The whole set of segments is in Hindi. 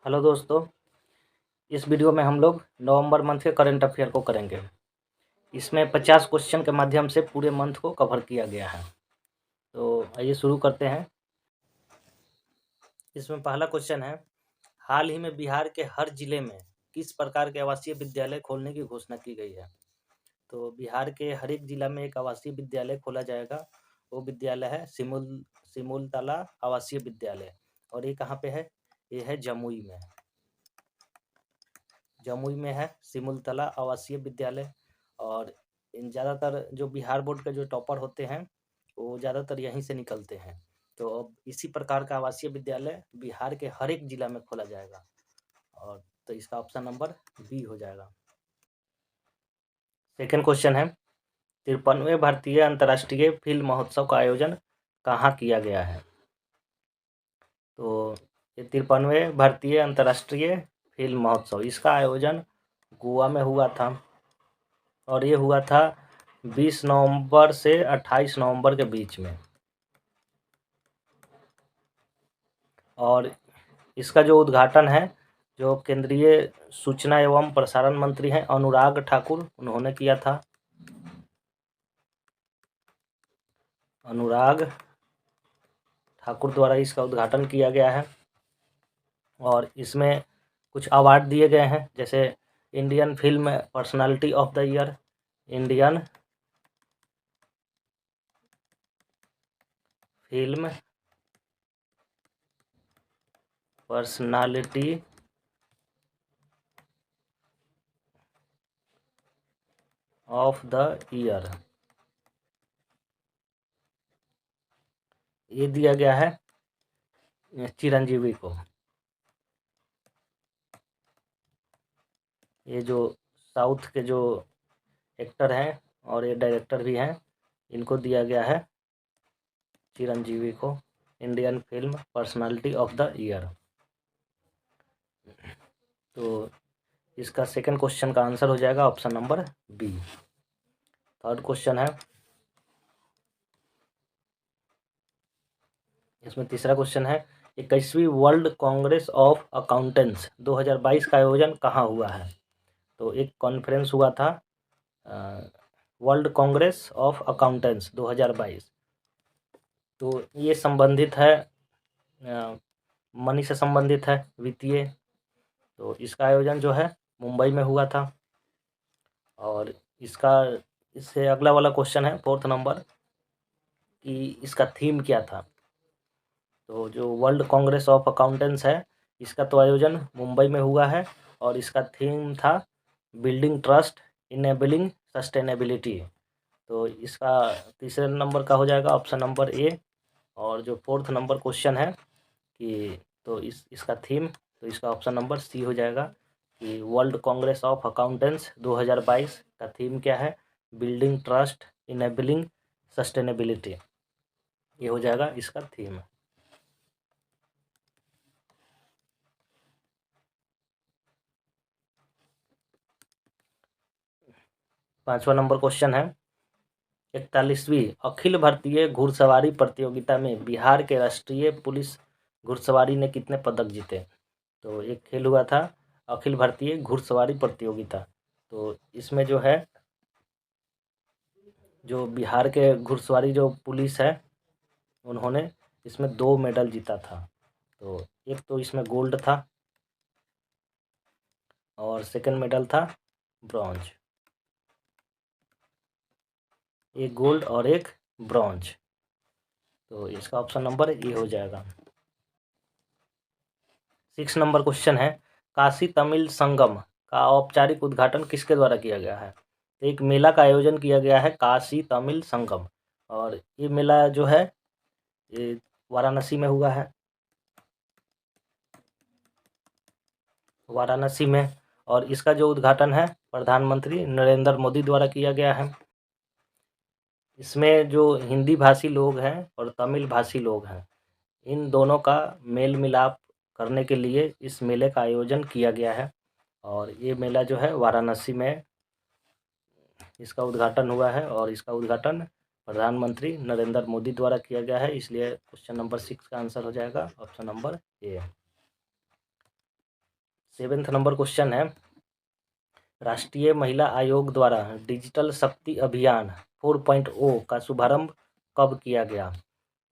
हेलो दोस्तों, इस वीडियो में हम लोग नवंबर मंथ के करंट अफेयर को करेंगे। इसमें 50 क्वेश्चन के माध्यम से पूरे मंथ को कवर किया गया है। तो आइए शुरू करते हैं। इसमें पहला क्वेश्चन है, हाल ही में बिहार के हर जिले में किस प्रकार के आवासीय विद्यालय खोलने की घोषणा की गई है। तो बिहार के हर एक जिला में एक आवासीय विद्यालय खोला जाएगा। वो विद्यालय है सिमुलतला आवासीय विद्यालय। और ये कहाँ पे है? ये है जमुई में। जमुई में है सिमुलतला आवासीय विद्यालय। और इन ज़्यादातर जो बिहार बोर्ड के जो टॉपर होते हैं वो ज़्यादातर यहीं से निकलते हैं। तो अब इसी प्रकार का आवासीय विद्यालय बिहार के हर एक जिला में खोला जाएगा। और तो इसका ऑप्शन नंबर बी हो जाएगा। सेकेंड क्वेश्चन है, 53वें भारतीय अंतर्राष्ट्रीय फिल्म महोत्सव का आयोजन कहाँ किया गया है। तो ये 53वें भारतीय अंतर्राष्ट्रीय फिल्म महोत्सव, इसका आयोजन गोवा में हुआ था। और ये हुआ था 20 नवंबर से 28 नवंबर के बीच में। और इसका जो उद्घाटन है, जो केंद्रीय सूचना एवं प्रसारण मंत्री हैं अनुराग ठाकुर, उन्होंने किया था। अनुराग ठाकुर द्वारा इसका उद्घाटन किया गया है। और इसमें कुछ अवार्ड दिए गए हैं, जैसे Indian film personality of the year, Indian film personality of the year, ये दिया गया है चिरंजीवी को। ये जो साउथ के जो एक्टर हैं और ये डायरेक्टर भी हैं, इनको दिया गया है चिरंजीवी को Indian film personality of the year. तो इसका सेकंड क्वेश्चन का आंसर हो जाएगा option number B. Third question है, इसमें तीसरा क्वेश्चन है, 21वीं वर्ल्ड कांग्रेस ऑफ अकाउंटेंट्स 2022 का आयोजन कहाँ हुआ है। तो एक कॉन्फ्रेंस हुआ था वर्ल्ड कांग्रेस ऑफ अकाउंटेंट्स 2022। तो ये संबंधित है मनी से संबंधित है, वित्तीय। तो इसका आयोजन जो है मुंबई में हुआ था। और इससे अगला वाला क्वेश्चन है फोर्थ नंबर, कि इसका थीम क्या था। तो जो वर्ल्ड कांग्रेस ऑफ अकाउंटेंट्स है, इसका तो आयोजन मुंबई में हुआ है। और इसका थीम था बिल्डिंग ट्रस्ट इनेबलिंग सस्टेनेबिलिटी। तो इसका तीसरे नंबर का हो जाएगा ऑप्शन नंबर ए। और जो फोर्थ नंबर क्वेश्चन है कि तो इसका थीम, तो इसका ऑप्शन नंबर सी हो जाएगा कि वर्ल्ड कांग्रेस ऑफ अकाउंटेंट्स 2022 का थीम क्या है, बिल्डिंग ट्रस्ट इनेबलिंग सस्टेनेबिलिटी। ये हो जाएगा इसका थीम। पांचवा नंबर क्वेश्चन है, 41वीं अखिल भारतीय घुड़सवारी प्रतियोगिता में बिहार के राष्ट्रीय पुलिस घुड़सवारी ने कितने पदक जीते। तो एक खेल हुआ था अखिल भारतीय घुड़सवारी प्रतियोगिता। तो इसमें जो है, जो बिहार के घुड़सवारी जो पुलिस है, उन्होंने इसमें 2 मेडल जीता था। तो एक तो इसमें गोल्ड था और सेकंड मेडल था ब्रॉन्ज। एक गोल्ड और एक ब्रॉन्ज। तो इसका ऑप्शन नंबर ए हो जाएगा। 6 नंबर क्वेश्चन है, काशी तमिल संगम का औपचारिक उद्घाटन किसके द्वारा किया गया है। तो एक मेला का आयोजन किया गया है काशी तमिल संगम। और ये मेला जो है ये वाराणसी में हुआ है, वाराणसी में। और इसका जो उद्घाटन है प्रधानमंत्री नरेंद्र मोदी द्वारा किया गया है। इसमें जो हिंदी भाषी लोग हैं और तमिल भाषी लोग हैं, इन दोनों का मेल मिलाप करने के लिए इस मेले का आयोजन किया गया है। और ये मेला जो है वाराणसी में इसका उद्घाटन हुआ है। और इसका उद्घाटन प्रधानमंत्री नरेंद्र मोदी द्वारा किया गया है। इसलिए क्वेश्चन नंबर 6 का आंसर हो जाएगा option number A. 7th number question है, राष्ट्रीय महिला आयोग द्वारा डिजिटल शक्ति अभियान 4.0 का शुभारंभ कब किया गया?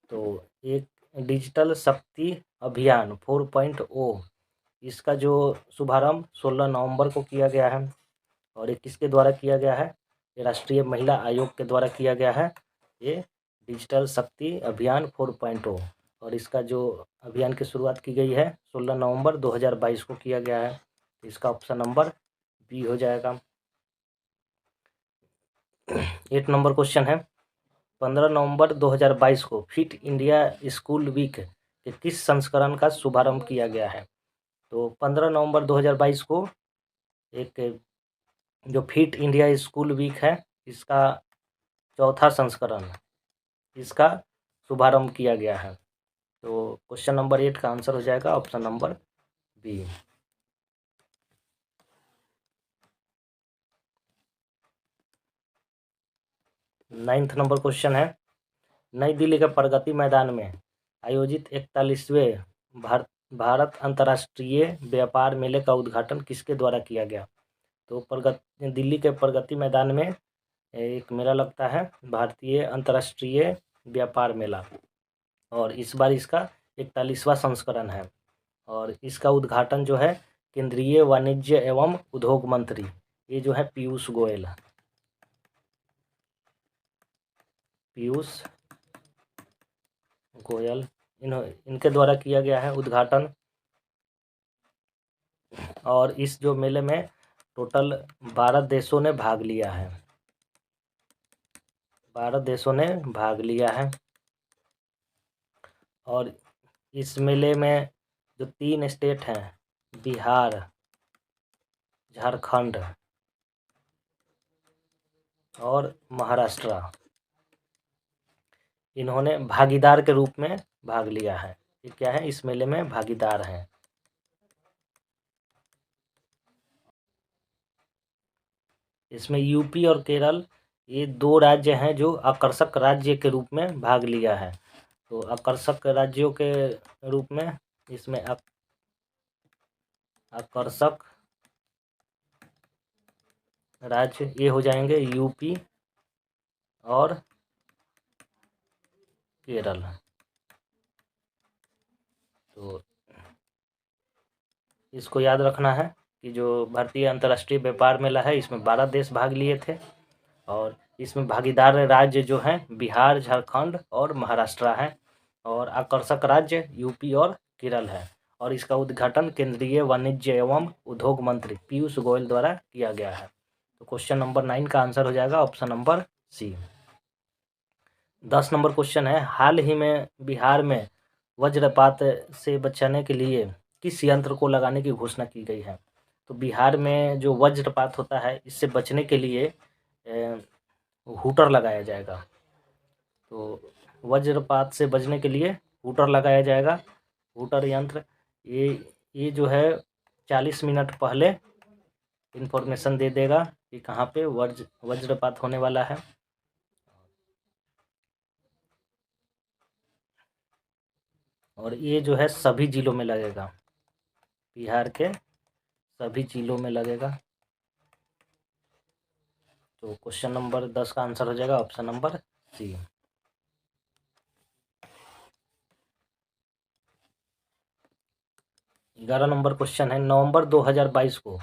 तो एक डिजिटल शक्ति अभियान 4.0 इसका जो शुभारंभ 16 नवंबर को किया गया है। और ये किसके द्वारा किया गया है? ये राष्ट्रीय महिला आयोग के द्वारा किया गया है, ये डिजिटल शक्ति अभियान 4.0। और इसका जो अभियान की शुरुआत की गई है 16 नवंबर 2022 को किया गया है। इसका ऑप्शन नंबर बी हो जाएगा। 8 नंबर क्वेश्चन है, 15 नवंबर 2022 को फिट इंडिया स्कूल वीक के किस संस्करण का शुभारंभ किया गया है? तो 15 नवंबर 2022 को एक जो फिट इंडिया स्कूल वीक है इसका चौथा संस्करण इसका शुभारंभ किया गया है। तो क्वेश्चन नंबर 8 का आंसर हो जाएगा option number B. 9th number question है, नई दिल्ली के प्रगति मैदान में आयोजित 41वें भारत अंतर्राष्ट्रीय व्यापार मेले का उद्घाटन किसके द्वारा किया गया? तो दिल्ली के प्रगति मैदान में एक मेला लगता है, भारतीय अंतर्राष्ट्रीय व्यापार मेला, और इस बार इसका 41वां संस्करण है। और इसका उद्घाटन जो है केंद्रीय वाणिज्य एवं उद्योग मंत्री, ये जो है पीयूष गोयल इनके द्वारा किया गया है उद्घाटन। और इस जो मेले में टोटल 12 देशों ने भाग लिया है, 12 देशों ने भाग लिया है। और इस मेले में जो 3 स्टेट हैं, बिहार, झारखंड और महाराष्ट्र, इन्होंने भागीदार के रूप में भाग लिया है। ये क्या है? इस मेले में भागीदार हैं। इसमें यूपी और केरल ये 2 राज्य हैं जो आकर्षक राज्य के रूप में भाग लिया है। तो आकर्षक राज्यों के रूप में इसमें आकर्षक राज्य ये हो जाएंगे यूपी और केरल। तो इसको याद रखना है कि जो भारतीय अंतर्राष्ट्रीय व्यापार मेला है इसमें 12 देश भाग लिए थे, और इसमें भागीदार राज्य जो हैं बिहार, झारखंड और महाराष्ट्र हैं, और आकर्षक राज्य यूपी और केरल है। और इसका उद्घाटन केंद्रीय वाणिज्य एवं उद्योग मंत्री पीयूष गोयल द्वारा किया गया है। तो क्वेश्चन नंबर 9 का आंसर हो जाएगा option number C. 10 number question है, हाल ही में बिहार में वज्रपात से बचाने के लिए किस यंत्र को लगाने की घोषणा की गई है? तो बिहार में जो वज्रपात होता है इससे बचने के लिए हूटर लगाया जाएगा। तो वज्रपात से बचने के लिए हूटर लगाया जाएगा। हूटर यंत्र ये जो है 40 मिनट पहले इन्फॉर्मेशन दे देगा कि कहाँ पे वज्रपात होने वाला है। और ये जो है सभी जिलों में लगेगा, बिहार के सभी जिलों में लगेगा। तो क्वेश्चन नंबर 10 का आंसर हो जाएगा option number C. 11 number question है, नवंबर 2022 को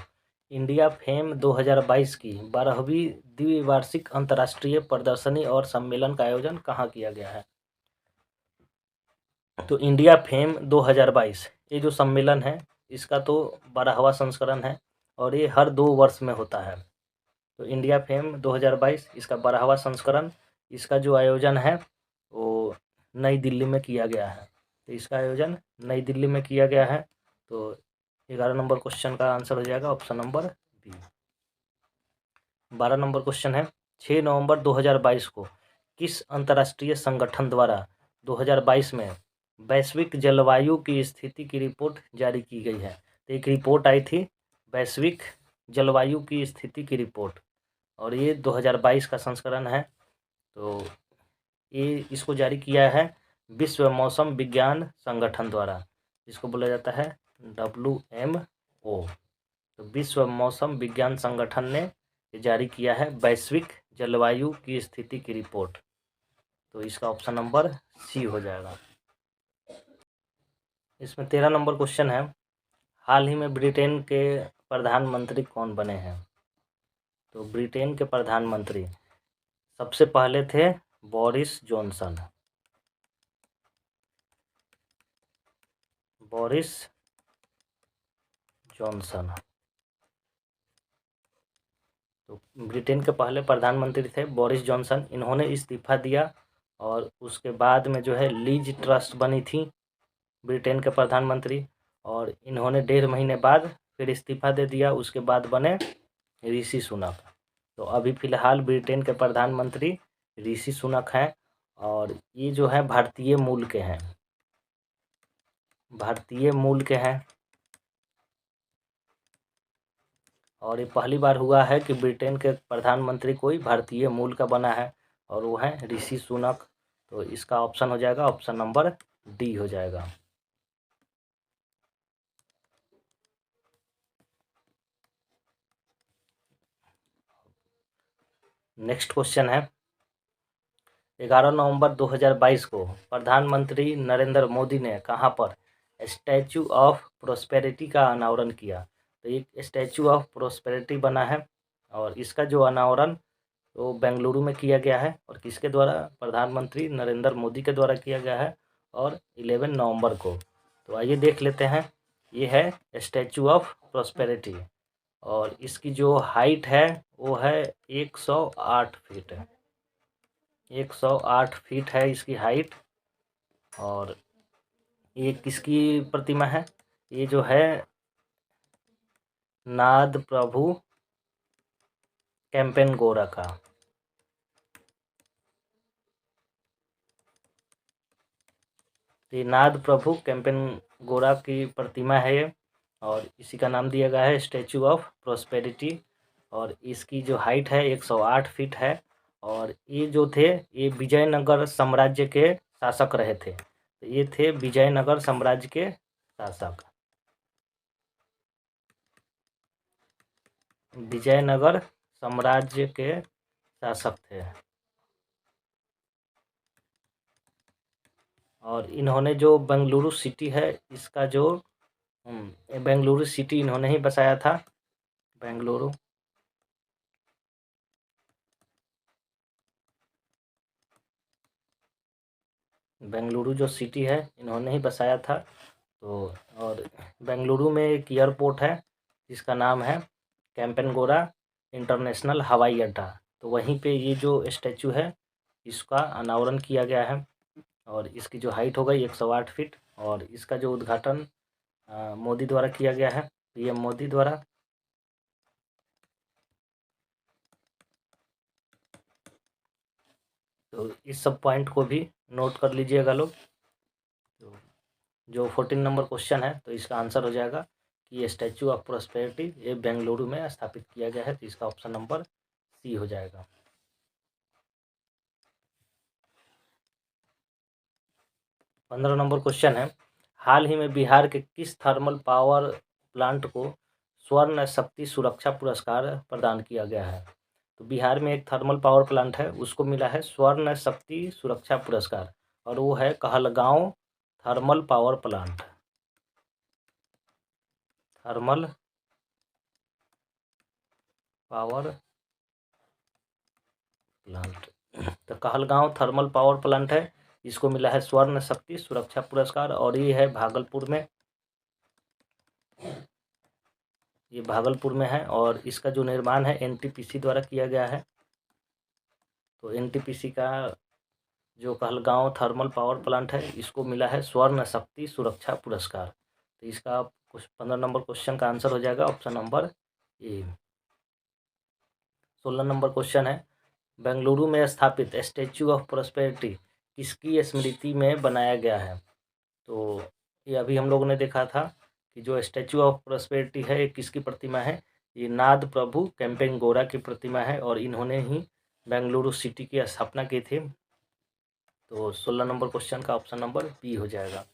इंडिया फेम 2022 की 12वीं द्विवार्षिक अंतर्राष्ट्रीय प्रदर्शनी और सम्मेलन का आयोजन कहाँ किया गया है? तो इंडिया फेम 2022 ये जो सम्मेलन है इसका तो 12वां संस्करण है, और ये हर 2 वर्ष में होता है। तो इंडिया फेम 2022 इसका 12वां संस्करण, इसका जो आयोजन है वो नई दिल्ली में किया गया है। तो इसका आयोजन नई दिल्ली में किया गया है। तो 11 नंबर क्वेश्चन का आंसर हो जाएगा option number B. 12 number question है, 6 नवंबर 2022 को किस अंतर्राष्ट्रीय संगठन द्वारा 2022 में वैश्विक जलवायु की स्थिति की रिपोर्ट जारी की गई है? तो एक रिपोर्ट आई थी वैश्विक जलवायु की स्थिति की रिपोर्ट, और ये 2022 का संस्करण है। तो ये इसको जारी किया है विश्व मौसम विज्ञान संगठन द्वारा, जिसको बोला जाता है WMO। तो विश्व मौसम विज्ञान संगठन ने जारी किया है वैश्विक जलवायु की स्थिति की रिपोर्ट। तो इसका ऑप्शन नंबर सी हो जाएगा। इसमें 13 नंबर क्वेश्चन है, हाल ही में ब्रिटेन के प्रधानमंत्री कौन बने हैं? तो ब्रिटेन के प्रधानमंत्री सबसे पहले थे बोरिस जॉनसन। बोरिस जॉनसन तो ब्रिटेन के पहले प्रधानमंत्री थे बोरिस जॉनसन। इन्होंने इस्तीफा दिया और उसके बाद में जो है लीज ट्रस्ट बनी थी ब्रिटेन के प्रधानमंत्री, और इन्होंने 1.5 महीने बाद फिर इस्तीफा दे दिया। उसके बाद बने ऋषि सुनक। तो अभी फ़िलहाल ब्रिटेन के प्रधानमंत्री ऋषि सुनक हैं, और ये जो है भारतीय मूल के हैं, भारतीय मूल के हैं। और ये पहली बार हुआ है कि ब्रिटेन के प्रधानमंत्री कोई भारतीय मूल का बना है, और वो है ऋषि सुनक। तो इसका ऑप्शन हो जाएगा, ऑप्शन नंबर डी हो जाएगा। नेक्स्ट क्वेश्चन है, 11 नवंबर 2022 को प्रधानमंत्री नरेंद्र मोदी ने कहाँ पर स्टैचू ऑफ प्रोस्पेरिटी का अनावरण किया? तो एक स्टैचू ऑफ प्रोस्पेरिटी बना है, और इसका जो अनावरण तो बेंगलुरु में किया गया है, और किसके द्वारा? प्रधानमंत्री नरेंद्र मोदी के द्वारा किया गया है, और 11 नवंबर को। तो आइए देख लेते हैं। ये है स्टैचू ऑफ प्रोस्पेरिटी, और इसकी जो हाइट है वो है 108 फीट है। 108 फीट है इसकी हाइट। और ये किसकी प्रतिमा है? ये जो है नाद प्रभु कैंपेनगोरा का। ये नाद प्रभु कैंपेनगोरा की प्रतिमा है ये, और इसी का नाम दिया गया है स्टैचू ऑफ प्रोस्पेरिटी। और इसकी जो हाइट है 108 फीट है। और ये जो थे ये विजयनगर साम्राज्य के शासक रहे थे। तो ये थे विजयनगर साम्राज्य के शासक, विजयनगर साम्राज्य के शासक थे। और इन्होंने जो बेंगलुरु सिटी है इसका जो बेंगलुरु सिटी इन्होंने ही बसाया था। बेंगलुरु बेंगलुरु जो सिटी है इन्होंने ही बसाया था। तो और बेंगलुरु में एक एयरपोर्ट है जिसका नाम है कैंपेनगोरा इंटरनेशनल हवाई अड्डा। तो वहीं पे ये जो स्टैचू है इसका अनावरण किया गया है, और इसकी जो हाइट हो गई 108 फीट। और इसका जो उद्घाटन मोदी द्वारा किया गया है, पीएम मोदी द्वारा। तो इस सब पॉइंट को भी नोट कर लीजिएगा लोग। तो जो 14 नंबर क्वेश्चन है तो इसका आंसर हो जाएगा कि ये स्टैचू ऑफ प्रोस्पेरिटी ये बेंगलुरु में स्थापित किया गया है। तो इसका ऑप्शन नंबर सी हो जाएगा। 15 नंबर क्वेश्चन है, हाल ही में बिहार के किस थर्मल पावर प्लांट को स्वर्ण शक्ति सुरक्षा पुरस्कार प्रदान किया गया है? तो बिहार में एक थर्मल पावर प्लांट है, उसको मिला है स्वर्ण शक्ति सुरक्षा पुरस्कार, और वो है Kahalgaon thermal power plant. Thermal power plant तो कहलगांव थर्मल पावर प्लांट है, इसको मिला है स्वर्ण शक्ति सुरक्षा पुरस्कार, और ये है भागलपुर में। ये भागलपुर में है, और इसका जो निर्माण है एनटीपीसी द्वारा किया गया है। तो एनटीपीसी का जो कहलगांव थर्मल पावर प्लांट है इसको मिला है स्वर्ण शक्ति सुरक्षा पुरस्कार। तो इसका 15 नंबर क्वेश्चन का आंसर हो जाएगा option number A. 16 number question है, बेंगलुरु में स्थापित स्टैचू ऑफ प्रोस्पेरिटी किसकी स्मृति में बनाया गया है? तो ये अभी हम लोगों ने देखा था कि जो स्टैचू ऑफ प्रोस्पेरिटी है ये किसकी प्रतिमा है? ये नाद प्रभु कैंपेनगोरा की प्रतिमा है, और इन्होंने ही बेंगलुरु सिटी की स्थापना की थी। तो 16 नंबर क्वेश्चन का ऑप्शन नंबर बी हो जाएगा।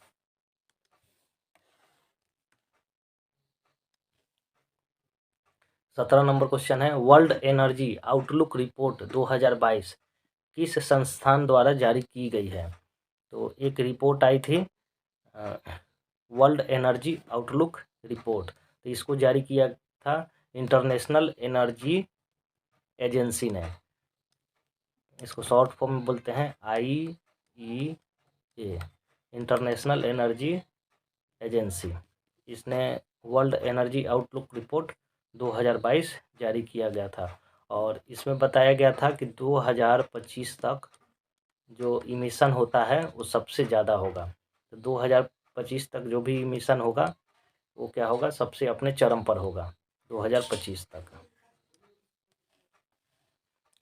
17 नंबर क्वेश्चन है, वर्ल्ड एनर्जी आउटलुक रिपोर्ट 2022 किस संस्थान द्वारा जारी की गई है? तो एक रिपोर्ट आई थी वर्ल्ड एनर्जी आउटलुक रिपोर्ट, तो इसको जारी किया था इंटरनेशनल एनर्जी एजेंसी ने। इसको शॉर्ट फॉर्म में बोलते हैं IEA, इंटरनेशनल एनर्जी एजेंसी। इसने वर्ल्ड एनर्जी आउटलुक रिपोर्ट 2022 जारी किया गया था और इसमें बताया गया था कि 2025 तक जो इमिशन होता है वो सबसे ज़्यादा होगा। तो 2025 तक जो भी इमिशन होगा वो क्या होगा, सबसे अपने चरम पर होगा 2025 तक।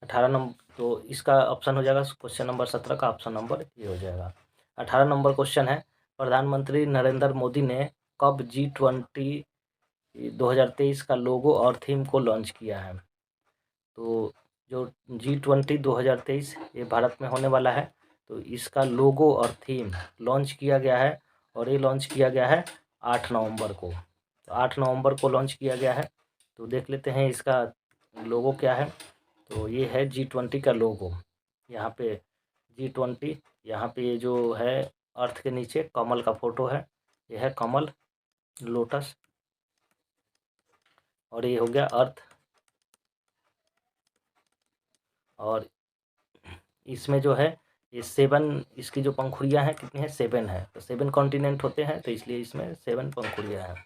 18 नंबर, तो इसका ऑप्शन हो जाएगा क्वेश्चन नंबर 17 का ऑप्शन नंबर ये हो जाएगा। 18 नंबर क्वेश्चन है, प्रधानमंत्री नरेंद्र मोदी ने कब G20 2023 का लोगो और थीम को लॉन्च किया है? तो जो G20 2023 ये भारत में होने वाला है, तो इसका लोगो और थीम लॉन्च किया गया है और ये लॉन्च किया गया है 8 नवंबर को। तो 8 नवंबर को लॉन्च किया गया है। तो देख लेते हैं इसका लोगो क्या है। तो ये है G20 का लोगो। यहाँ पे G20, यहाँ पे ये जो है अर्थ के नीचे कमल का फोटो है, ये है कमल, लोटस, और ये हो गया अर्थ। और इसमें जो है ये 7, इसकी जो पंखुड़ियाँ हैं कितनी हैं, 7 है। तो 7 कॉन्टिनेंट होते हैं, तो इसलिए इसमें 7 पंखुड़ियाँ हैं।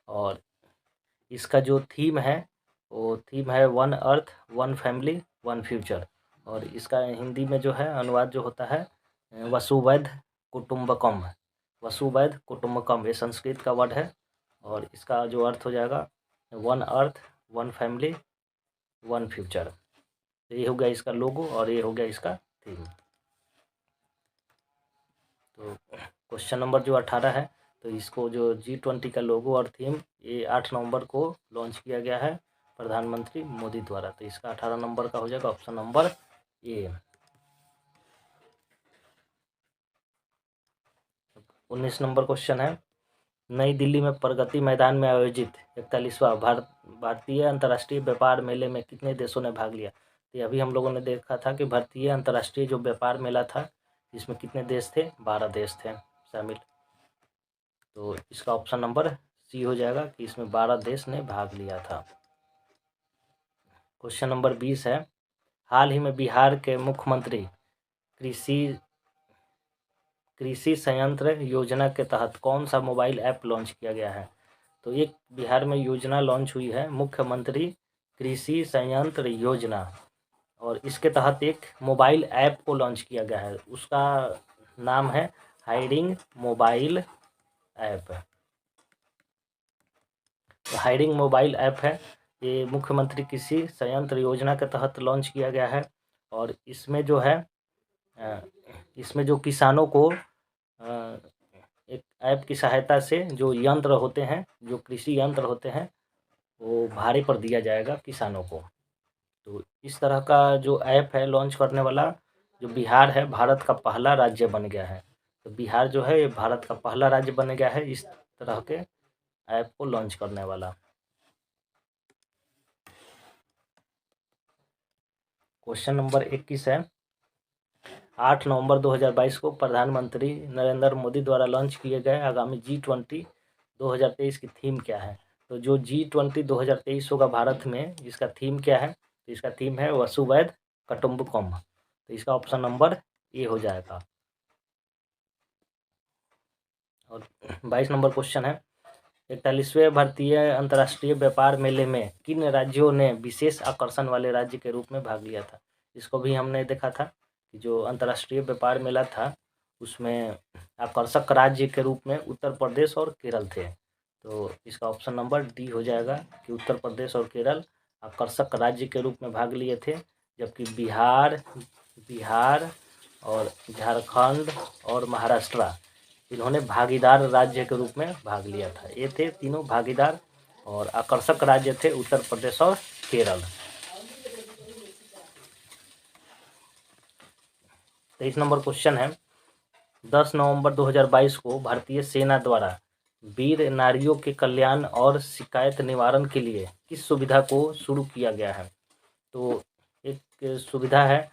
और इसका जो थीम है वो थीम है one earth one family one future. और इसका हिंदी में जो है अनुवाद जो होता है वसुवैध कुटुम्बकम। वसुवैध कुटुम्बकम ये संस्कृत का वर्ड है और इसका जो अर्थ हो जाएगा one earth one family one future. तो ये हो गया इसका लोगो और ये हो गया इसका थीम। तो क्वेश्चन नंबर जो 18 है, तो इसको जो G20 का लोगो और थीम ये 8 नवंबर को लॉन्च किया गया है प्रधानमंत्री मोदी द्वारा। तो इसका 18 नंबर का हो जाएगा option number A. 19 number question है, नई दिल्ली में प्रगति मैदान में आयोजित 41वां भारतीय अंतर्राष्ट्रीय व्यापार मेले में कितने देशों ने भाग लिया? तो अभी हम लोगों ने देखा था कि भारतीय अंतर्राष्ट्रीय जो व्यापार मेला था इसमें कितने देश थे, 12 देश थे शामिल। तो इसका ऑप्शन नंबर सी हो जाएगा कि इसमें 12 देश ने भाग लिया था। क्वेश्चन नंबर 20 है, हाल ही में बिहार के मुख्यमंत्री कृषि संयंत्र योजना के तहत कौन सा मोबाइल ऐप लॉन्च किया गया है? तो एक बिहार में योजना लॉन्च हुई है मुख्यमंत्री कृषि संयंत्र योजना, और इसके तहत एक मोबाइल ऐप को लॉन्च किया गया है। उसका नाम है हायरिंग मोबाइल ऐप। तो हायरिंग मोबाइल ऐप है, ये मुख्यमंत्री कृषि संयंत्र योजना के तहत लॉन्च किया गया है। और इसमें जो है इसमें जो किसानों को एक ऐप की सहायता से जो यंत्र होते हैं, जो कृषि यंत्र होते हैं, वो भाड़े पर दिया जाएगा किसानों को। तो इस तरह का जो ऐप है लॉन्च करने वाला जो बिहार है, भारत का पहला राज्य बन गया है। तो बिहार जो है ये भारत का पहला राज्य बन गया है इस तरह के ऐप को लॉन्च करने वाला। क्वेश्चन नंबर 21 है, 8 नवंबर 2022 को प्रधानमंत्री नरेंद्र मोदी द्वारा लॉन्च किए गए आगामी G20 2023 की थीम क्या है? तो जो G20 2023 होगा भारत में, इसका थीम क्या है? तो इसका थीम है वसुवैध कुटुम्बकम। तो इसका ऑप्शन नंबर ए हो जाएगा। और 22 नंबर क्वेश्चन है, 41वें भारतीय अंतर्राष्ट्रीय व्यापार मेले में किन राज्यों ने विशेष आकर्षण वाले राज्य के रूप में भाग लिया था? इसको भी हमने देखा था कि जो अंतर्राष्ट्रीय व्यापार मेला था उसमें आकर्षक राज्य के रूप में उत्तर प्रदेश और केरल थे। तो इसका ऑप्शन नंबर डी हो जाएगा कि उत्तर प्रदेश और केरल आकर्षक राज्य के रूप में भाग लिए थे, जबकि बिहार और झारखंड और महाराष्ट्र इन्होंने भागीदार राज्य के रूप में भाग लिया था। ये थे तीनों भागीदार और आकर्षक राज्य थे उत्तर प्रदेश और केरल। 23 नंबर क्वेश्चन है, 10 नवंबर 2022 को भारतीय सेना द्वारा वीर नारियों के कल्याण और शिकायत निवारण के लिए किस सुविधा को शुरू किया गया है? तो एक सुविधा है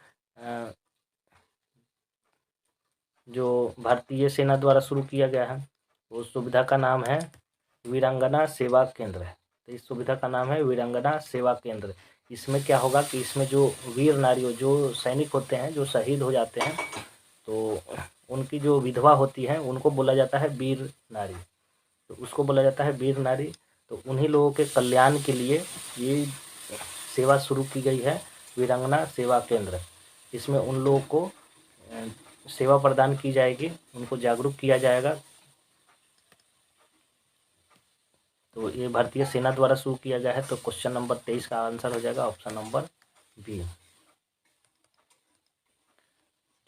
जो भारतीय सेना द्वारा शुरू किया गया है, उस सुविधा का नाम है वीरांगना सेवा केंद्र। तो इस सुविधा का नाम है वीरांगना सेवा केंद्र। इसमें क्या होगा कि इसमें जो वीर नारियों, जो सैनिक होते हैं, जो शहीद हो जाते हैं, तो उनकी जो विधवा होती है उनको बोला जाता है वीर नारी, तो उसको बोला जाता है वीर नारी। तो उन्हीं लोगों के कल्याण के लिए ये सेवा शुरू की गई है, वीरांगना सेवा केंद्र। इसमें उन लोगों को सेवा प्रदान की जाएगी, उनको जागरूक किया जाएगा। तो ये भारतीय सेना द्वारा शुरू किया गया है। तो क्वेश्चन नंबर 23 का आंसर हो जाएगा option number B.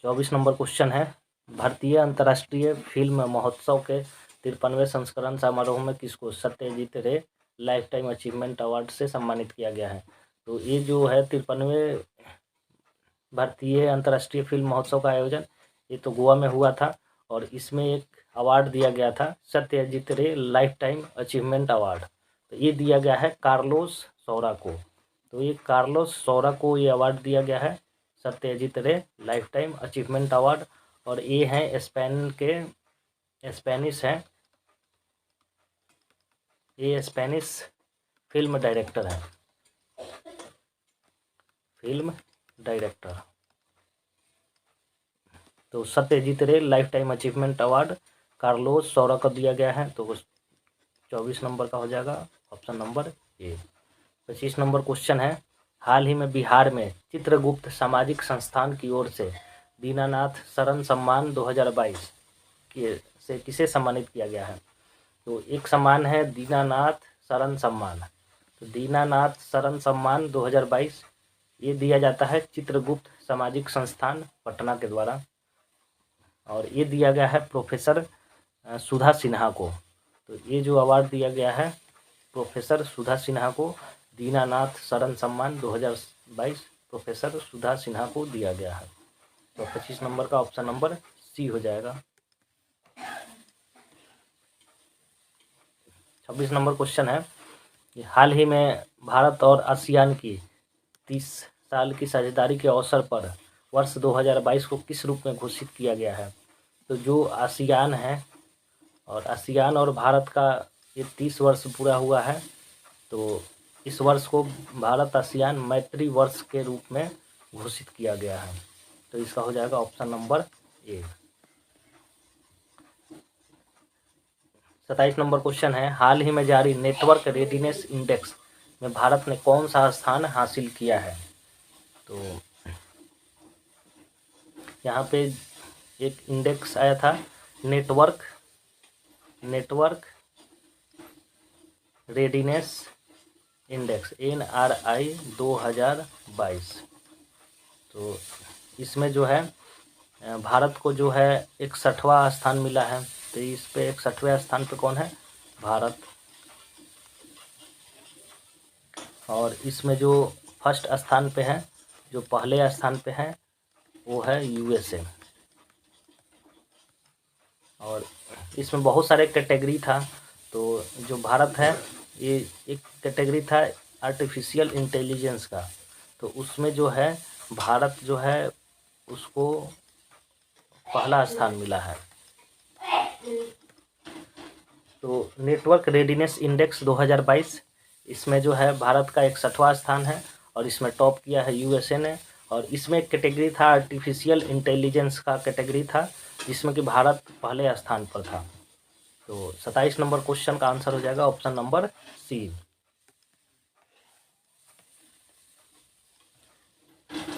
24 number question है, भारतीय अंतर्राष्ट्रीय फिल्म महोत्सव के 53वें संस्करण समारोह में किसको Satyajit Ray lifetime achievement award से सम्मानित किया गया है? तो ये जो है 53वें भारतीय अंतर्राष्ट्रीय फिल्म महोत्सव का आयोजन, ये तो गोवा में हुआ था, और इसमें एक अवार्ड दिया गया था Satyajit Ray lifetime achievement award. तो ये दिया गया है कार्लोस सौरा को। तो ये कार्लोस सौरा को ये अवार्ड दिया गया है, Satyajit Ray lifetime achievement award. और ये हैं स्पेनिश हैं, ये स्पेनिश फिल्म डायरेक्टर हैं, फिल्म डायरेक्टर। तो Satyajit Ray lifetime achievement award Carlos Saura को दिया गया है। तो 24 नंबर का हो जाएगा option number A. 25 number question है, हाल ही में बिहार में चित्रगुप्त सामाजिक संस्थान की ओर से दीनानाथ शरण सम्मान 2022 के से किसे सम्मानित किया गया है? तो एक सम्मान है दीनानाथ शरण सम्मान। तो दीनानाथ शरण सम्मान 2022 ये दिया जाता है चित्रगुप्त सामाजिक संस्थान पटना के द्वारा, और ये दिया गया है प्रोफेसर सुधा सिन्हा को। तो ये जो अवार्ड दिया गया है प्रोफेसर सुधा सिन्हा को, दीनानाथ शरण सम्मान 2022 प्रोफेसर सुधा सिन्हा को दिया गया है। तो 25 नंबर का ऑप्शन नंबर सी हो जाएगा। 26 नंबर क्वेश्चन है, हाल ही में भारत और आसियान की 30 साल की साझेदारी के अवसर पर वर्ष 2022 को किस रूप में घोषित किया गया है? तो जो आसियान है, और आसियान और भारत का ये 30 वर्ष पूरा हुआ है, तो इस वर्ष को भारत आसियान मैत्री वर्ष के रूप में घोषित किया गया है। तो इसका हो जाएगा option number A. 27 number question है, हाल ही में जारी नेटवर्क रेडीनेस इंडेक्स में भारत ने कौन सा स्थान हासिल किया है? तो यहाँ पे एक इंडेक्स आया था नेटवर्क रेडीनेस इंडेक्स NRI 2022। तो इसमें जो है भारत को जो है 61वां स्थान मिला है। तो इस पे 61वें स्थान पे कौन है? भारत। और इसमें जो फर्स्ट स्थान पे है, जो पहले स्थान पे है, वो है USA। और इसमें बहुत सारे कैटेगरी था। तो जो भारत है, ये एक कैटेगरी था आर्टिफिशियल इंटेलिजेंस का, तो उसमें जो है भारत जो है उसको पहला स्थान मिला है। तो नेटवर्क रेडीनेस इंडेक्स 2022, इसमें जो है भारत का 61वां स्थान है, और इसमें टॉप किया है USA ने। और इसमें एक कैटेगरी था आर्टिफिशियल इंटेलिजेंस का कैटेगरी था, जिसमें कि भारत पहले स्थान पर था। तो 27 नंबर क्वेश्चन का आंसर हो जाएगा option number C.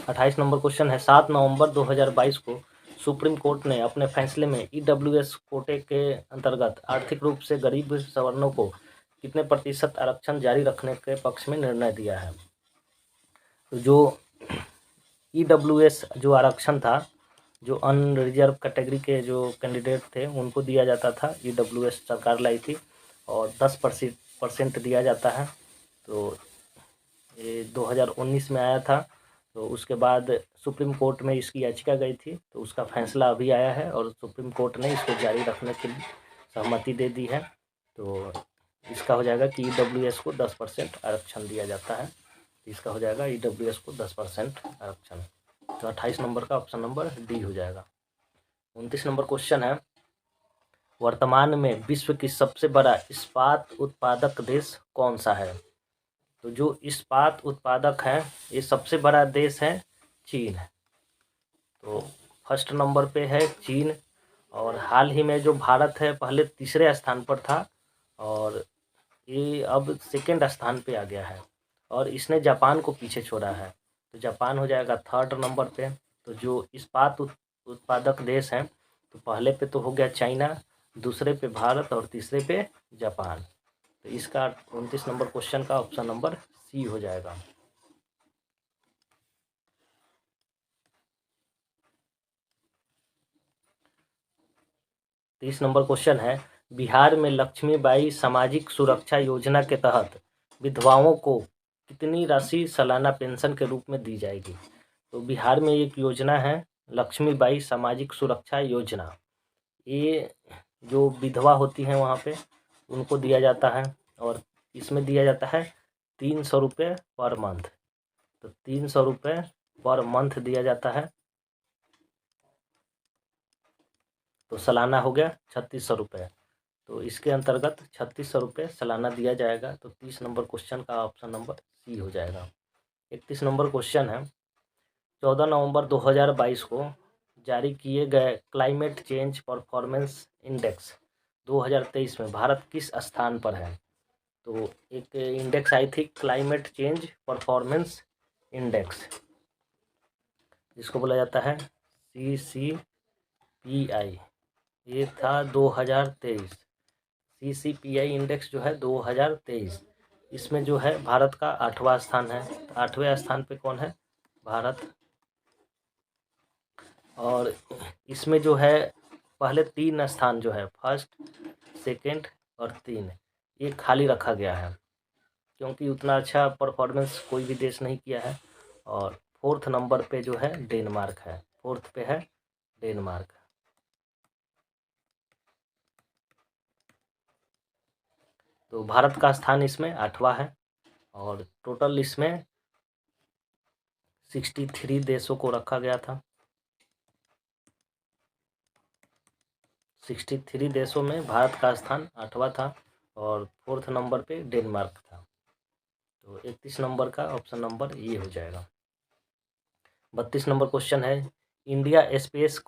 28 number question है, 7 नवंबर 2022 को सुप्रीम कोर्ट ने अपने फैसले में EWS कोटे के अंतर्गत आर्थिक रूप से गरीब सवर्णों को कितने प्रतिशत आरक्षण जारी रखने के पक्ष में निर्णय दिया है? तो जो EWS जो आरक्षण था, जो अनरिजर्व कैटेगरी के जो कैंडिडेट थे उनको दिया जाता था, EWS सरकार लाई थी, और 10% दिया जाता है। तो ये 2019 में आया था। तो उसके बाद सुप्रीम कोर्ट में इसकी याचिका गई थी, तो उसका फैसला अभी आया है, और सुप्रीम कोर्ट ने इसको जारी रखने की सहमति दे दी है। तो इसका हो जाएगा कि EWS को 10% आरक्षण दिया जाता है। इसका हो जाएगा EWS को 10% आरक्षण। तो 28 नंबर का ऑप्शन नंबर डी हो जाएगा। 29 नंबर क्वेश्चन है, वर्तमान में विश्व की सबसे बड़ा इस्पात उत्पादक देश कौन सा है? तो जो इस्पात उत्पादक है ये सबसे बड़ा देश है चीन। तो फर्स्ट नंबर पे है चीन, और हाल ही में जो भारत है पहले तीसरे स्थान पर था और ये अब सेकंड स्थान पे आ गया है, और इसने जापान को पीछे छोड़ा है। तो जापान हो जाएगा थर्ड नंबर पे। तो जो इस्पात उत्पादक देश हैं, तो पहले पे तो हो गया चाइना, दूसरे पे भारत और तीसरे पे जापान। तो इसका 29 नंबर क्वेश्चन का ऑप्शन नंबर सी हो जाएगा। 30 नंबर क्वेश्चन है, बिहार में लक्ष्मीबाई सामाजिक सुरक्षा योजना के तहत विधवाओं को कितनी राशि सालाना पेंशन के रूप में दी जाएगी? तो बिहार में एक योजना है लक्ष्मीबाई सामाजिक सुरक्षा योजना। ये जो विधवा होती हैं वहाँ पे उनको दिया जाता है, और इसमें दिया जाता है 300 रुपये पर मंथ। तो 300 रुपये पर मंथ दिया जाता है, तो सालाना हो गया 3600 रुपये। तो इसके अंतर्गत 3600 रुपये सालाना दिया जाएगा। तो 30 नंबर क्वेश्चन का ऑप्शन नंबर सी हो जाएगा। 31 नंबर क्वेश्चन है, 14 नवंबर 2022 को जारी किए गए क्लाइमेट चेंज परफॉर्मेंस इंडेक्स 2023 में भारत किस स्थान पर है? तो एक इंडेक्स आई थी क्लाइमेट चेंज परफॉर्मेंस इंडेक्स, जिसको बोला जाता है CCPI। ये था 2023। CCPI इंडेक्स जो है 2023, इसमें जो है भारत का 8वां स्थान है। 8वें स्थान पे कौन है? भारत। और इसमें जो है पहले 3 स्थान जो है फर्स्ट, सेकंड और 3, ये खाली रखा गया है, क्योंकि उतना अच्छा परफॉर्मेंस कोई भी देश नहीं किया है। और 4th नंबर पे जो है डेनमार्क है, 4th पे है डेनमार्क। तो भारत का स्थान इसमें 8वां है, और टोटल इसमें 63 देशों को रखा गया था। 63 देशों में भारत का स्थान 8वां था, और 4th नंबर पे डेनमार्क था। तो 31 नंबर का ऑप्शन नंबर ये हो जाएगा। 32 नंबर क्वेश्चन है, इंडिया स्पेस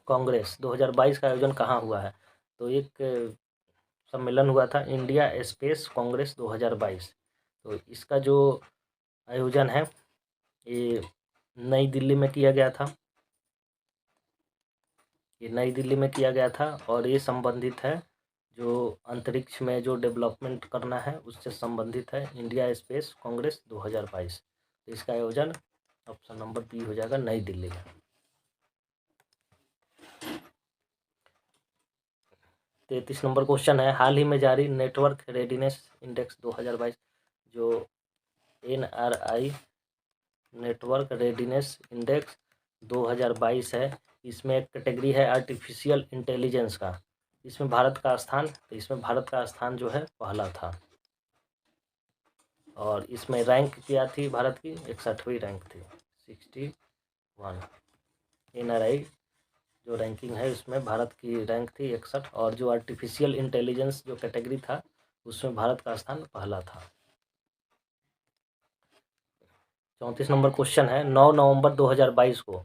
कांग्रेस 2022 का आयोजन कहाँ हुआ है? तो एक सम्मेलन हुआ था इंडिया स्पेस कांग्रेस 2022। तो इसका जो आयोजन है ये नई दिल्ली में किया गया था। ये नई दिल्ली में किया गया था, और ये संबंधित है जो अंतरिक्ष में जो डेवलपमेंट करना है उससे संबंधित है, इंडिया स्पेस कांग्रेस 2022। तो इसका आयोजन ऑप्शन नंबर बी हो जाएगा, नई दिल्ली में। 33 नंबर क्वेश्चन है, हाल ही में जारी नेटवर्क रेडीनेस इंडेक्स 2022, जो NRI नेटवर्क रेडीनेस इंडेक्स 2022 है, इसमें एक कैटेगरी है आर्टिफिशियल इंटेलिजेंस का। इसमें भारत का स्थान, तो इसमें भारत का स्थान जो है पहला था, और इसमें रैंक क्या थी भारत की? 61वीं रैंक थी, 61। NRI जो रैंकिंग है उसमें भारत की रैंक थी 61, और जो आर्टिफिशियल इंटेलिजेंस जो कैटेगरी था उसमें भारत का स्थान पहला था। 34 नंबर क्वेश्चन है, 9 नवंबर 2022 को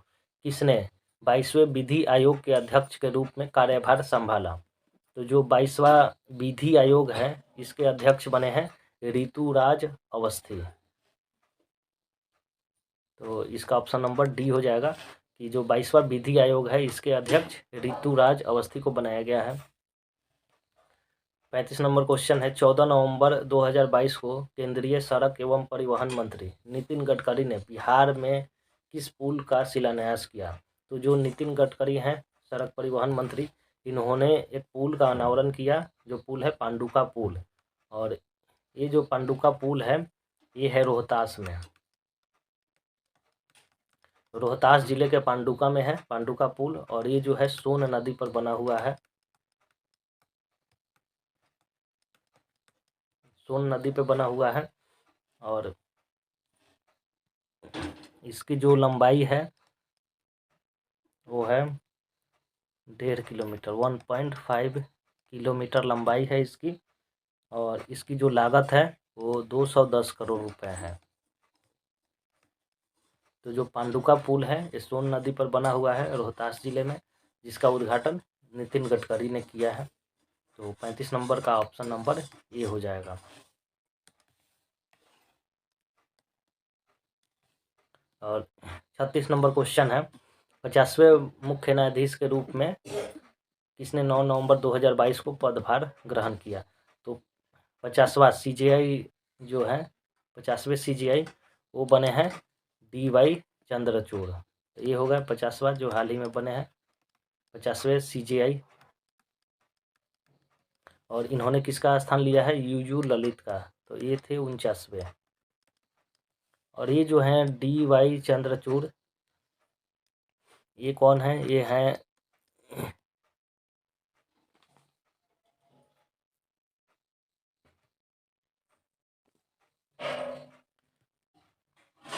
किसने 22वें विधि आयोग के अध्यक्ष के रूप में कार्यभार संभाला? तो जो 22वां विधि आयोग है इसके अध्यक्ष बने हैं ऋतुराज अवस्थी। तो इसका ऑप्शन नंबर डी हो जाएगा कि जो 22वां विधि आयोग है इसके अध्यक्ष ऋतुराज अवस्थी को बनाया गया है। 35 नंबर क्वेश्चन है, 14 नवंबर 2022 को केंद्रीय सड़क एवं परिवहन मंत्री नितिन गडकरी ने बिहार में किस पुल का शिलान्यास किया? तो जो नितिन गडकरी हैं सड़क परिवहन मंत्री, इन्होंने एक पुल का अनावरण किया, जो पुल है पांडुका पुल। और ये जो पांडुका पुल है ये है रोहतास में, रोहतास जिले के पांडुका में है पांडुका पुल, और ये जो है सोन नदी पर बना हुआ है। सोन नदी पे बना हुआ है और इसकी जो लंबाई है वो है 1.5 किलोमीटर, 1.5 किलोमीटर लंबाई है इसकी। और इसकी जो लागत है वो 210 करोड़ रुपए है। तो जो पांडुका पुल है ये सोन नदी पर बना हुआ है रोहतास जिले में, जिसका उद्घाटन नितिन गडकरी ने किया है। तो 35 नंबर का ऑप्शन नंबर ये हो जाएगा। और 36 नंबर क्वेश्चन है, 50वें मुख्य न्यायाधीश के रूप में किसने 9 नवंबर 2022 को पदभार ग्रहण किया? तो 50वां CJI जो है, 50वें CJI वो बने हैं DY चंद्रचूड़। तो ये होगा 50वां जो हाल ही में बने हैं 50वें CJI। और इन्होंने किसका स्थान लिया है? UU ललित का। तो ये थे 49वें। और ये जो हैं DY चंद्रचूड़, ये कौन है? ये हैं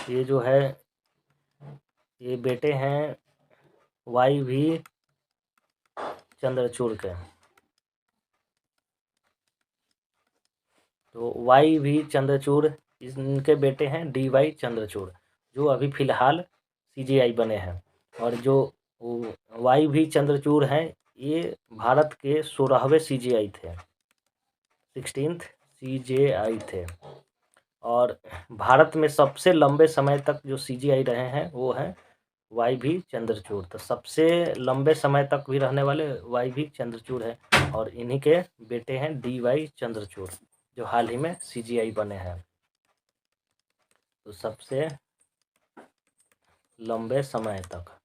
ये जो है ये बेटे हैं YV चंद्रचूड़ के। तो YV चंद्रचूड़ इनके बेटे हैं DY चंद्रचूड़, जो अभी फिलहाल CJI बने हैं। और जो YV चंद्रचूड़ हैं ये भारत के 16वें CJI थे, 16th CJI थे। और भारत में सबसे लंबे समय तक जो CJI रहे हैं वो है YV चंद्रचूड़। तो सबसे लंबे समय तक भी रहने वाले YV चंद्रचूड़ है। और इन्हीं के बेटे हैं DY चंद्रचूड़, जो हाल ही में CJI बने हैं। तो सबसे लंबे समय तक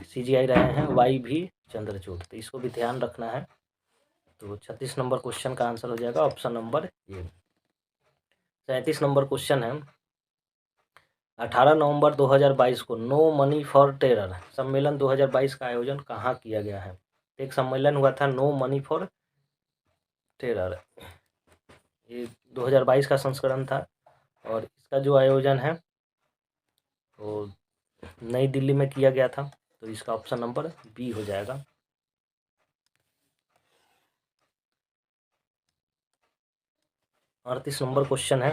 CJI रहे हैं YV चंद्रचूड़। तो इसको भी ध्यान रखना है। तो 36 नंबर क्वेश्चन का आंसर हो जाएगा option number A. 37 number question है, 18 नवंबर 2022 को नो मनी फॉर टेरर सम्मेलन 2022 का आयोजन कहाँ किया गया है? एक सम्मेलन हुआ था नो मनी फॉर टेरर, ये 2022 का संस्करण था। और इसका जो आयोजन है वो नई दिल्ली में किया गया था। तो इसका ऑप्शन नंबर बी हो जाएगा। 38 नंबर क्वेश्चन है,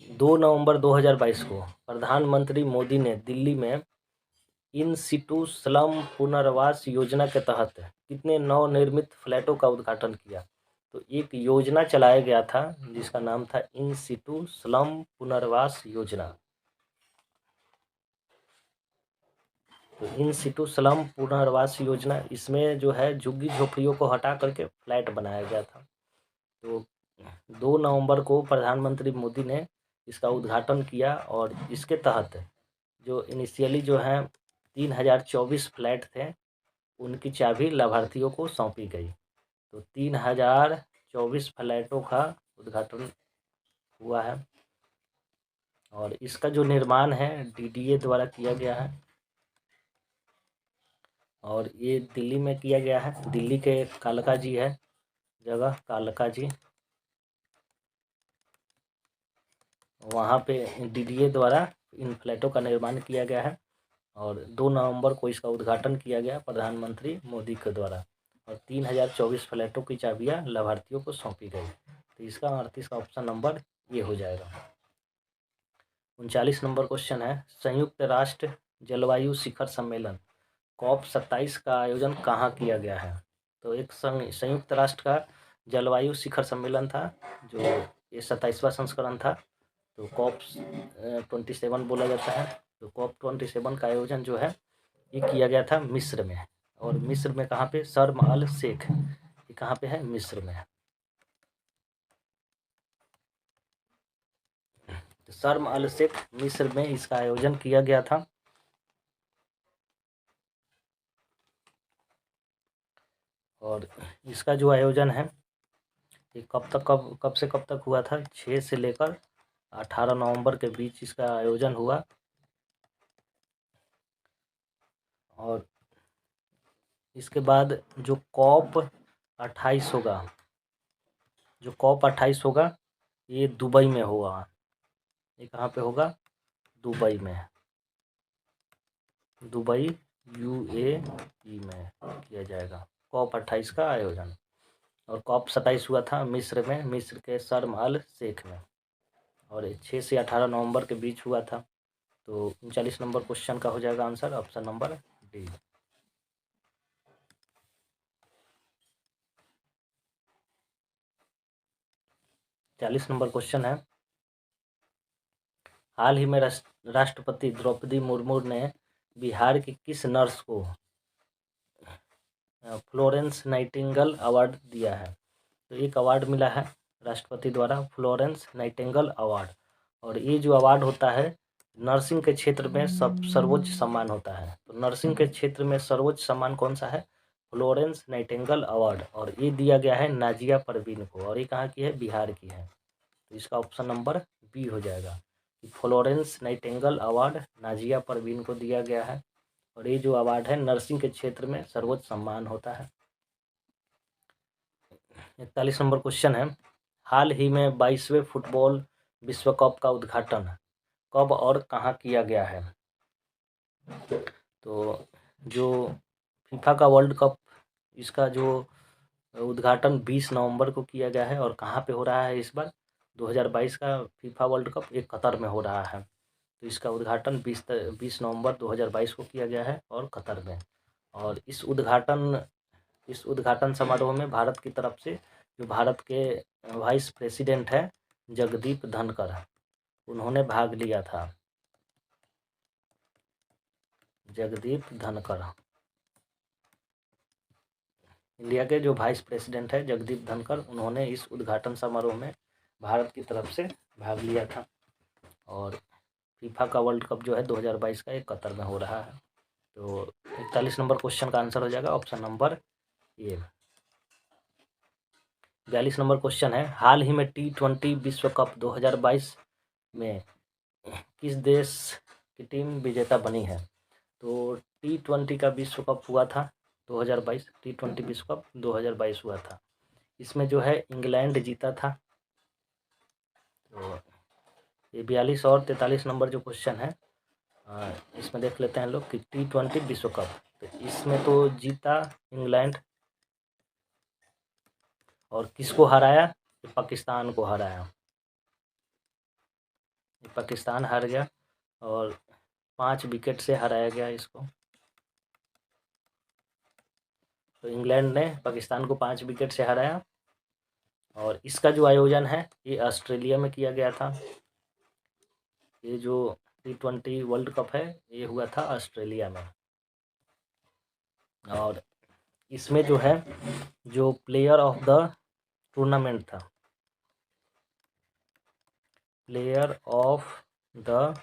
2 नवंबर 2022 को प्रधानमंत्री मोदी ने दिल्ली में इन सिटू स्लम पुनर्वास योजना के तहत कितने नवनिर्मित फ्लैटों का उद्घाटन किया? तो एक योजना चलाया गया था जिसका नाम था इन सिटू स्लम पुनर्वास योजना। तो इन सिटू स्लम पुनर्वास योजना, इसमें जो है झुग्गी झोपड़ियों को हटा करके फ्लैट बनाया गया था। तो 2 नवंबर को प्रधानमंत्री मोदी ने इसका उद्घाटन किया। और इसके तहत जो इनिशियली जो है 3024 फ्लैट थे उनकी चाबी लाभार्थियों को सौंपी गई। तो 3024 फ्लैटों का उद्घाटन हुआ है। और इसका जो निर्माण है DDA द्वारा किया गया है। और ये दिल्ली में किया गया है, दिल्ली के कालका जी है जगह, कालका जी, वहाँ पे DDA द्वारा इन फ्लैटों का निर्माण किया गया है। और 2 नवंबर को इसका उद्घाटन किया गया प्रधानमंत्री मोदी के द्वारा। और 3024 फ्लैटों की चाबियाँ लाभार्थियों को सौंपी गई। तो इसका 38 का ऑप्शन नंबर ये हो जाएगा। 39 नंबर क्वेश्चन है, संयुक्त राष्ट्र जलवायु शिखर सम्मेलन COP27 का आयोजन कहाँ किया गया है? तो एक संयुक्त राष्ट्र का जलवायु शिखर सम्मेलन था, जो ये 27वां संस्करण था। तो COP27 बोला जाता है। तो COP27 का आयोजन जो है ये किया गया था मिस्र में। और मिस्र में कहाँ पे? शर्म अल शेख, ये कहाँ पे है? मिस्र में। तो शर्म अल शेख मिस्र में इसका आयोजन किया गया था। और इसका जो आयोजन है ये कब से कब तक हुआ था? 6 से लेकर 18 नवंबर के बीच इसका आयोजन हुआ। और इसके बाद जो कॉप 28 होगा, जो कॉप 28 होगा ये दुबई में होगा। ये कहाँ पे होगा? दुबई में, दुबई UAE में किया जाएगा कॉप 28 का आयोजन। और कॉप 27 हुआ था मिस्र में, मिस्र के शर्म अल शेख में, और 6 से 18 नवंबर के बीच हुआ था। तो 39 नंबर क्वेश्चन का हो जाएगा answer option number D. 40 number question है, हाल ही में राष्ट्रपति द्रौपदी मुर्मू ने बिहार की किस नर्स को फ्लोरेंस नाइटिंगेल अवार्ड दिया है? तो एक अवार्ड मिला है राष्ट्रपति द्वारा, फ्लोरेंस नाइटिंगेल अवार्ड। और ये जो अवार्ड होता है नर्सिंग के क्षेत्र में सर्वोच्च सम्मान होता है। तो नर्सिंग के क्षेत्र में सर्वोच्च सम्मान कौन सा है? Florence Nightingale award. और ये दिया गया है नाजिया परवीन को, और ये कहाँ की है? बिहार की है। तो इसका ऑप्शन नंबर बी हो जाएगा कि Florence Nightingale award Nazia Parveen को दिया गया है। और ये जो अवार्ड है नर्सिंग के क्षेत्र में सर्वोच्च सम्मान होता है। 41 नंबर क्वेश्चन है, हाल ही में 22वें फुटबॉल विश्व कप का उद्घाटन कब और कहाँ किया गया है? तो जो फीफा का वर्ल्ड कप, इसका जो उद्घाटन 20 नवंबर को किया गया है। और कहाँ पे हो रहा है इस बार? 2022 का फीफा वर्ल्ड कप ये कतर में हो रहा है। तो इसका उद्घाटन 20 नवंबर 2022 को किया गया है और कतर में। और इस उद्घाटन समारोह में भारत की तरफ से जो भारत के वाइस प्रेसिडेंट हैं जगदीप धनखड़, उन्होंने भाग लिया था। जगदीप धनखड़, इंडिया के जो वाइस प्रेसिडेंट है जगदीप धनखड़, उन्होंने इस उद्घाटन समारोह में भारत की तरफ से भाग लिया था। और फीफा का वर्ल्ड कप जो है 2022 का एक कतर में हो रहा है। तो 41 नंबर क्वेश्चन का आंसर हो जाएगा option number A. 42 number question है, हाल ही में T20 विश्व कप 2022 में किस देश की टीम विजेता बनी है? तो T20 का विश्व कप हुआ था 2022, T20 विश्व कप 2022 हुआ था। इसमें जो है इंग्लैंड जीता था। तो ये 42 और 43 नंबर जो क्वेश्चन है इसमें देख लेते हैं लोग कि T20 विश्व कप, तो इसमें तो जीता इंग्लैंड। और किसको हराया? पाकिस्तान को हराया। पाकिस्तान हार गया और 5 विकेट से हराया गया इसको। तो इंग्लैंड ने पाकिस्तान को 5 विकेट से हराया। और इसका जो आयोजन है ये ऑस्ट्रेलिया में किया गया था। ये जो T20 वर्ल्ड कप है ये हुआ था ऑस्ट्रेलिया में। और इसमें जो है जो प्लेयर ऑफ द टूर्नामेंट था, प्लेयर ऑफ द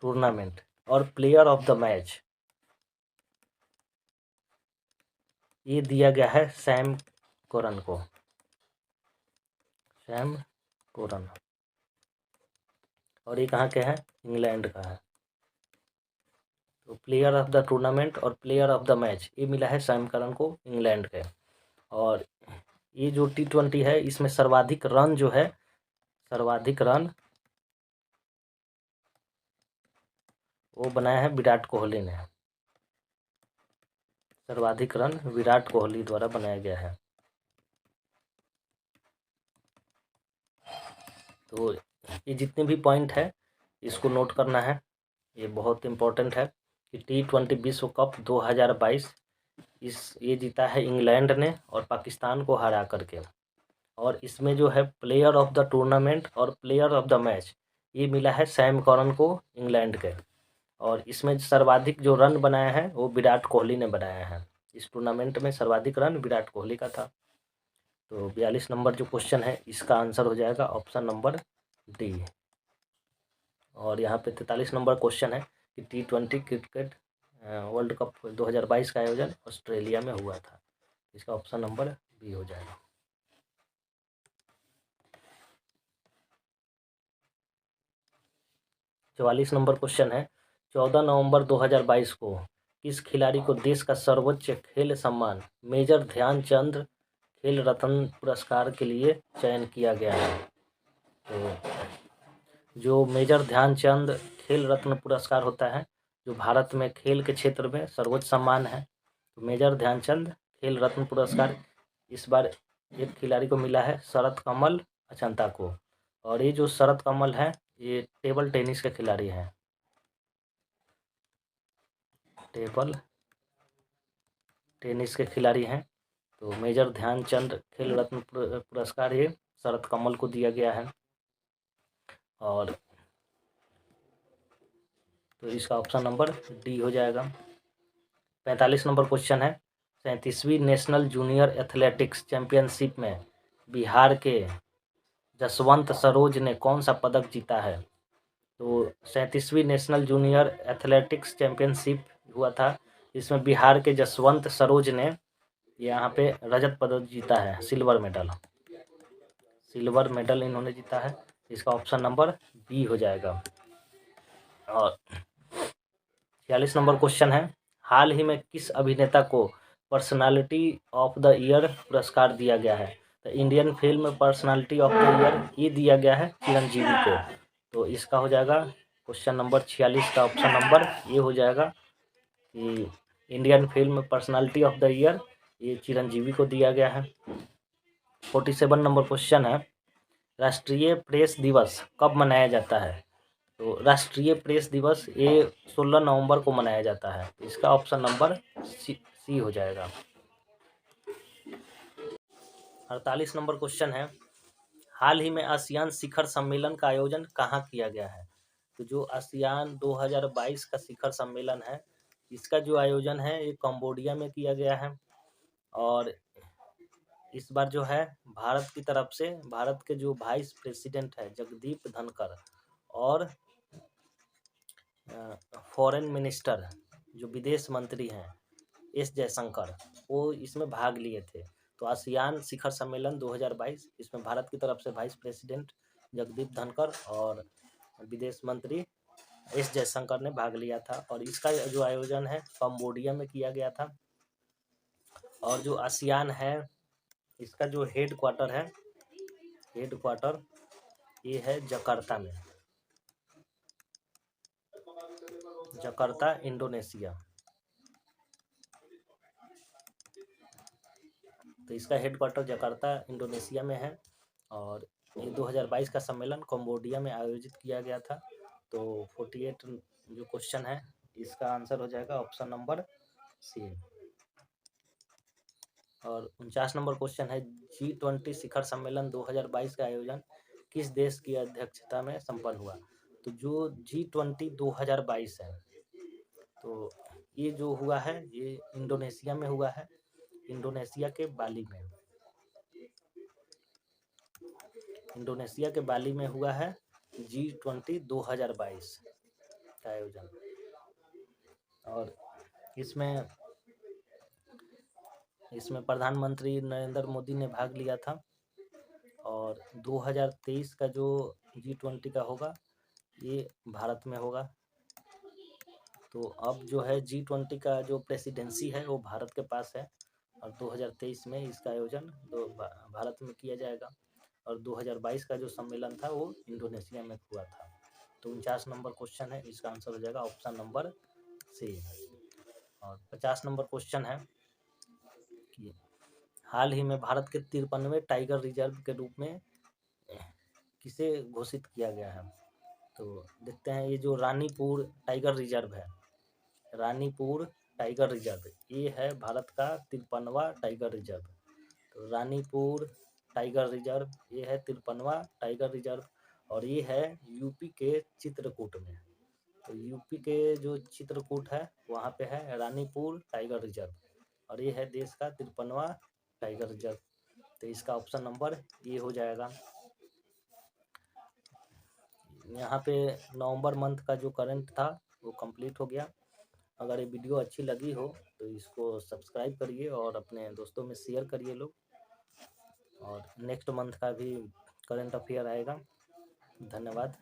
टूर्नामेंट और प्लेयर ऑफ द मैच ये दिया गया है सैम करन को, सैम करन। और ये कहाँ के हैं? इंग्लैंड का है। तो प्लेयर ऑफ द टूर्नामेंट और प्लेयर ऑफ द मैच ये मिला है सैम करन को, इंग्लैंड के। और ये जो T20 है इसमें सर्वाधिक रन जो है, सर्वाधिक रन वो बनाया है विराट कोहली ने। सर्वाधिक रन विराट कोहली द्वारा बनाया गया है। तो ये जितने भी पॉइंट है इसको नोट करना है, ये बहुत इम्पोर्टेंट है कि T20 विश्व कप 2022 ये जीता है इंग्लैंड ने और पाकिस्तान को हरा करके। और इसमें जो है प्लेयर ऑफ द टूर्नामेंट और प्लेयर ऑफ द मैच ये मिला है सैम करन को, इंग्लैंड के। और इसमें सर्वाधिक जो रन बनाया है वो विराट कोहली ने बनाया है। इस टूर्नामेंट में सर्वाधिक रन विराट कोहली का था। तो 42 नंबर जो क्वेश्चन है इसका आंसर हो जाएगा ऑप्शन नंबर डी। और यहाँ पे 43 नंबर क्वेश्चन है कि T20 क्रिकेट वर्ल्ड कप 2022 का आयोजन ऑस्ट्रेलिया में हुआ था। इसका ऑप्शन नंबर बी हो जाएगा। 44 नंबर क्वेश्चन है, 14 नवंबर 2022 को किस खिलाड़ी को देश का सर्वोच्च खेल सम्मान मेजर ध्यानचंद खेल रत्न पुरस्कार के लिए चयन किया गया है? तो जो मेजर ध्यानचंद खेल रत्न पुरस्कार होता है, जो भारत में खेल के क्षेत्र में सर्वोच्च सम्मान है, तो मेजर ध्यानचंद खेल रत्न पुरस्कार इस बार एक खिलाड़ी को मिला है, शरत कमल अचंता को। और ये जो शरत कमल है, ये टेबल टेनिस के खिलाड़ी हैं, टेबल टेनिस के खिलाड़ी हैं। तो मेजर ध्यानचंद खेल रत्न पुरस्कार ये शरत कमल को दिया गया है। और तो इसका ऑप्शन नंबर डी हो जाएगा। 45 नंबर क्वेश्चन है, 37वीं नेशनल जूनियर एथलेटिक्स चैंपियनशिप में बिहार के जसवंत सरोज ने कौन सा पदक जीता है? तो 37वीं नेशनल जूनियर एथलेटिक्स चैंपियनशिप हुआ था, इसमें बिहार के जसवंत सरोज ने यहाँ पे रजत पदक जीता है, सिल्वर मेडल इन्होंने जीता है। इसका ऑप्शन नंबर बी हो जाएगा। और 46 नंबर क्वेश्चन है, हाल ही में किस अभिनेता को पर्सनालिटी ऑफ द ईयर पुरस्कार दिया गया है? तो Indian film personality of the year ये दिया गया है चिरंजीवी को। तो इसका हो जाएगा क्वेश्चन नंबर 46 का ऑप्शन नंबर ये हो जाएगा कि Indian film personality of the year ये चिरंजीवी को दिया गया है। 47 नंबर क्वेश्चन है, राष्ट्रीय प्रेस दिवस कब मनाया जाता है? तो राष्ट्रीय प्रेस दिवस ये 16 नवंबर को मनाया जाता है। इसका ऑप्शन नंबर सी हो जाएगा। 48 नंबर क्वेश्चन है, हाल ही में आसियान शिखर सम्मेलन का आयोजन कहाँ किया गया है? तो जो आसियान 2022 का शिखर सम्मेलन है, इसका जो आयोजन है ये कंबोडिया में किया गया है। और इस बार जो है भारत की तरफ से भारत के जो वाइस प्रेसिडेंट है जगदीप धनखड़ और फॉरेन मिनिस्टर जो विदेश मंत्री हैं एस जयशंकर, वो इसमें भाग लिए थे। तो आसियान शिखर सम्मेलन 2022 इसमें भारत की तरफ से वाइस प्रेसिडेंट जगदीप धनखड़ और विदेश मंत्री एस जयशंकर ने भाग लिया था। और इसका जो आयोजन है कंबोडिया में किया गया था। और जो आसियान है इसका जो हेड क्वार्टर ये है जकार्ता में, जकार्ता इंडोनेशिया। तो इसका हेड क्वार्टर जकार्ता इंडोनेशिया में है। और ये 2022 का सम्मेलन कंबोडिया में आयोजित किया गया था। तो 48 जो क्वेश्चन है इसका आंसर हो जाएगा ऑप्शन नंबर सी। और 49 नंबर क्वेश्चन है, G20 शिखर सम्मेलन 2022 का आयोजन किस देश की अध्यक्षता में संपन्न हुआ? तो जो G20 2022 है, तो ये जो हुआ है ये इंडोनेशिया में हुआ है, इंडोनेशिया के बाली में, इंडोनेशिया के बाली में हुआ है G20 2022 का आयोजन। और इसमें प्रधानमंत्री नरेंद्र मोदी ने भाग लिया था। और 2023 का जो G20 का होगा ये भारत में होगा। तो अब जो है G20 का जो प्रेसिडेंसी है वो भारत के पास है। और 2023 में इसका आयोजन भारत में किया जाएगा। और 2022 का जो सम्मेलन था वो इंडोनेशिया में हुआ था। तो 49 नंबर क्वेश्चन है, इसका आंसर हो जाएगा ऑप्शन नंबर सी। और 50 नंबर क्वेश्चन है कि हाल ही में भारत के 53वें टाइगर रिजर्व के रूप में किसे घोषित किया गया है? तो देखते हैं, ये जो रानीपुर टाइगर रिजर्व है, रानीपुर टाइगर रिजर्व ये है भारत का 53वां टाइगर रिजर्व। तो रानीपुर टाइगर रिजर्व ये है 53वां टाइगर रिजर्व। और ये है यूपी के चित्रकूट में। तो यूपी के जो चित्रकूट है वहाँ पे है रानीपुर टाइगर रिजर्व। और ये है देश का 53वां टाइगर रिजर्व। तो इसका ऑप्शन नंबर ये हो जाएगा। यहाँ पे नवंबर मंथ का जो करंट था वो कंप्लीट हो गया। अगर ये वीडियो अच्छी लगी हो तो इसको सब्सक्राइब करिए और अपने दोस्तों में शेयर करिए लोग। और नेक्स्ट मंथ का भी करंट अफेयर आएगा। धन्यवाद।